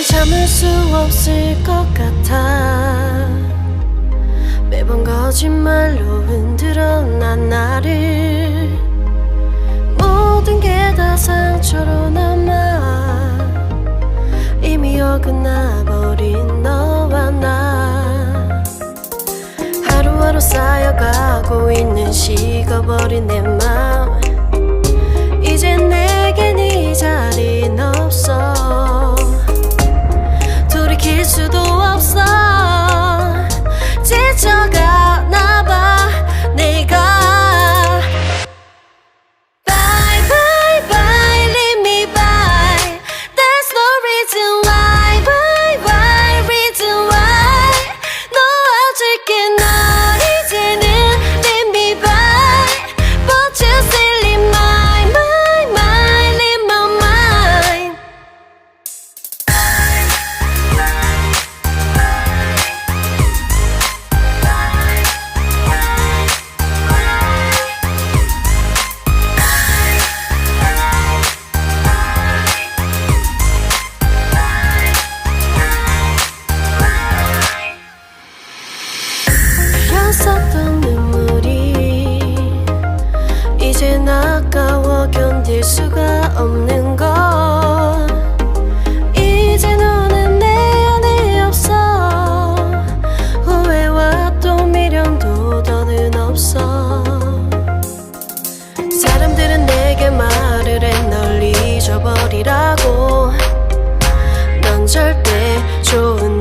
참을 수 없을 것 같아. 매번 거짓말로 흔들어 난 나를. 모든 게 다 상처로 남아 이미 어긋나버린 너와 나. 하루하루 쌓여가고 있는 식어버린 내 맘. 이젠 내겐 이 자리는 없어. 돌이킬 수도 없어. 지쳐가나봐 내가. Bye bye bye leave me by. There's no reason why. Why why reason why. 놓아줄게 널 이제는 leave me by. But you still leave my leave my mind. 흘렸었던 눈물이 이젠 아까워 견딜 수가 없는 것. 이제 너는 내 안에 없어. 후회와 또 미련도 더는 없어. 사람들은 내게 말을 해 널 잊어버리라고. 넌 절대 좋은